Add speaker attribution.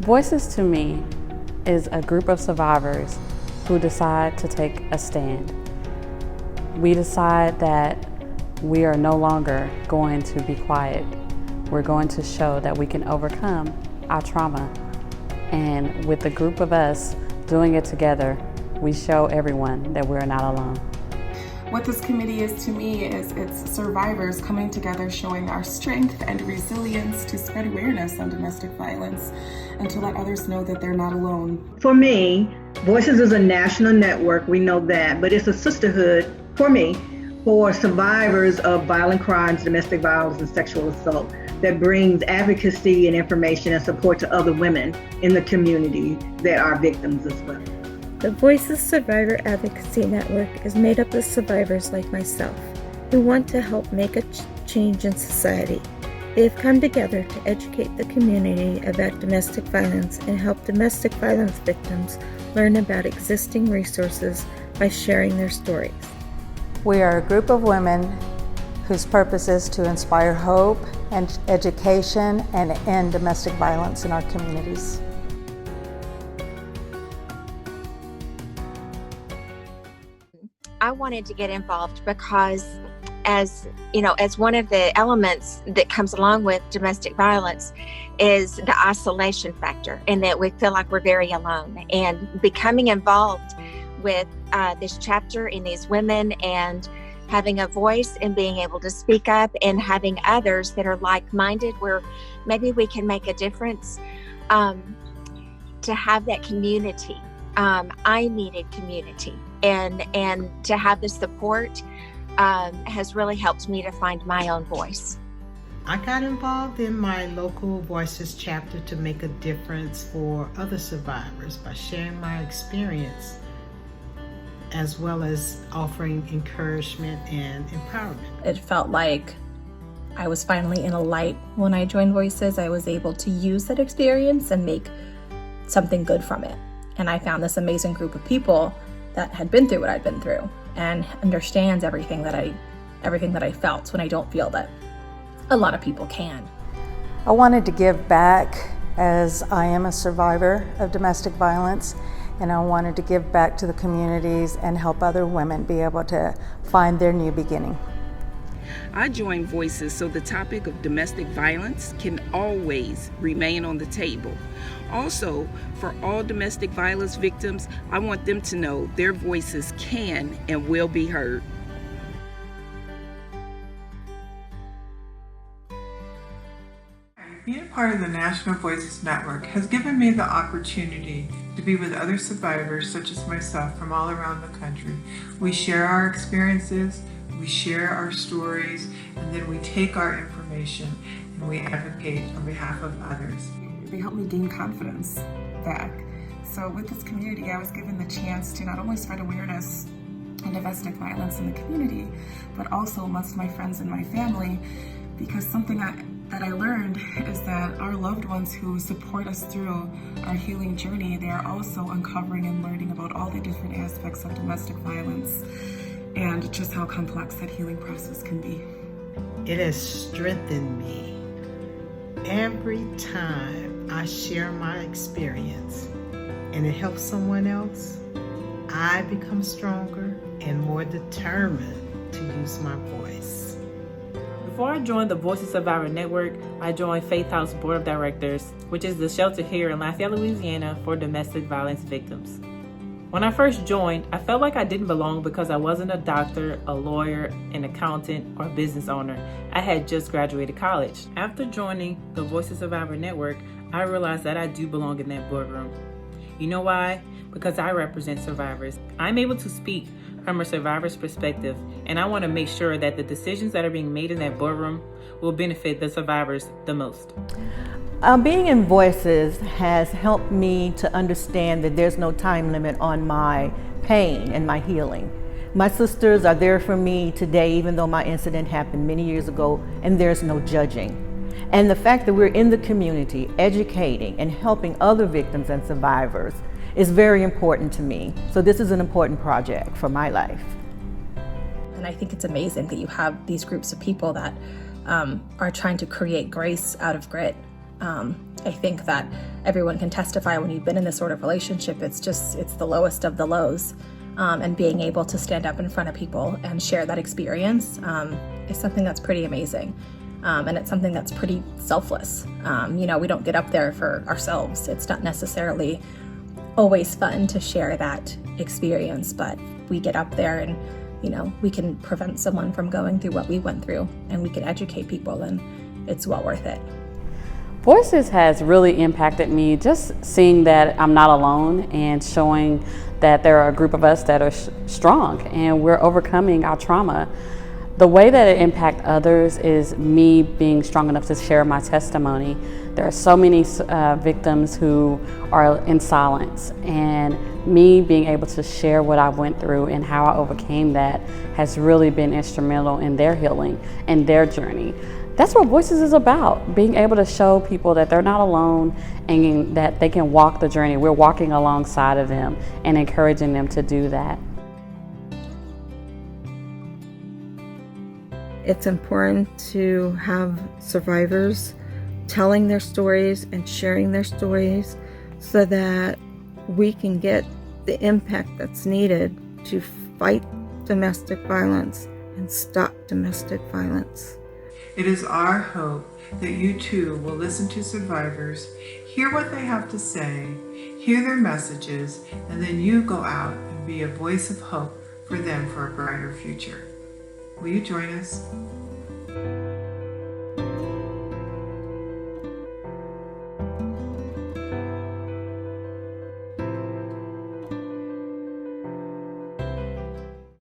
Speaker 1: Voices to me is a group of survivors who decide to take a stand. We decide that we are no longer going to be quiet. We're going to show that we can overcome our trauma. And with the group of us doing it together, we show everyone that we're not alone.
Speaker 2: What this committee is to me is it's survivors coming together, showing our strength and resilience to spread awareness on domestic violence and to let others know that they're not alone.
Speaker 3: For me, Voices is a national network, we know that, but it's a sisterhood for me, for survivors of violent crimes, domestic violence, and sexual assault that brings advocacy and information and support to other women in the community that are victims as well.
Speaker 4: The Voices Survivor Advocacy Network is made up of survivors like myself who want to help make a change in society. They have come together to educate the community about domestic violence and help domestic violence victims learn about existing resources by sharing their stories.
Speaker 5: We are a group of women whose purpose is to inspire hope and education and end domestic violence in our communities.
Speaker 6: I wanted to get involved because as one of the elements that comes along with domestic violence is the isolation factor, and that we feel like we're very alone. And becoming involved with this chapter in these women and having a voice and being able to speak up and having others that are like-minded where maybe we can make a difference, to have that community. I needed community, and to have the support has really helped me to find my own voice.
Speaker 7: I got involved in my local Voices chapter to make a difference for other survivors by sharing my experience, as well as offering encouragement and empowerment.
Speaker 8: It felt like I was finally in a light when I joined Voices. I was able to use that experience and make something good from it. And I found this amazing group of people that had been through what I'd been through and understands everything that I felt when I don't feel that a lot of people can.
Speaker 5: I wanted to give back, as I am a survivor of domestic violence, and I wanted to give back to the communities and help other women be able to find their new beginning.
Speaker 9: I joined Voices so the topic of domestic violence can always remain on the table. Also, for all domestic violence victims, I want them to know their voices can and will be heard.
Speaker 10: Being a part of the National Voices Network has given me the opportunity to be with other survivors such as myself from all around the country. We share our experiences, we share our stories, and then we take our information and we advocate on behalf of others.
Speaker 2: They helped me gain confidence back. So with this community, I was given the chance to not only spread awareness on domestic violence in the community, but also amongst my friends and my family, because something that I learned is that our loved ones who support us through our healing journey, they are also uncovering and learning about all the different aspects of domestic violence and just how complex that healing process can be.
Speaker 7: It has strengthened me. Every time I share my experience and it helps someone else, I become stronger and more determined to use my voice.
Speaker 11: Before I joined the Voices Survivor Network, I joined Faith House Board of Directors, which is the shelter here in Lafayette, Louisiana for domestic violence victims. When I first joined, I felt like I didn't belong because I wasn't a doctor, a lawyer, an accountant, or business owner. I had just graduated college. After joining the Voices Survivor Network, I realized that I do belong in that boardroom. You know why? Because I represent survivors. I'm able to speak from a survivor's perspective, and I want to make sure that the decisions that are being made in that boardroom will benefit the survivors the most.
Speaker 12: Being in Voices has helped me to understand that there's no time limit on my pain and my healing. My sisters are there for me today, even though my incident happened many years ago, and there's no judging. And the fact that we're in the community educating and helping other victims and survivors is very important to me. So this is an important project for my life.
Speaker 8: And I think it's amazing that you have these groups of people that are trying to create grace out of grit. I think that everyone can testify when you've been in this sort of relationship, it's the lowest of the lows. And being able to stand up in front of people and share that experience is something that's pretty amazing. And it's something that's pretty selfless. We don't get up there for ourselves. It's not necessarily always fun to share that experience, but we get up there and, we can prevent someone from going through what we went through, and we can educate people, and it's well worth it.
Speaker 1: Voices has really impacted me, just seeing that I'm not alone and showing that there are a group of us that are strong and we're overcoming our trauma. The way that it impacts others is me being strong enough to share my testimony. There are so many victims who are in silence, and me being able to share what I went through and how I overcame that has really been instrumental in their healing and their journey. That's what Voices is about, being able to show people that they're not alone and that they can walk the journey. We're walking alongside of them and encouraging them to do that.
Speaker 4: It's important to have survivors telling their stories and sharing their stories so that we can get the impact that's needed to fight domestic violence and stop domestic violence.
Speaker 10: It is our hope that you too will listen to survivors, hear what they have to say, hear their messages, and then you go out and be a voice of hope for them for a brighter future. Will you join us?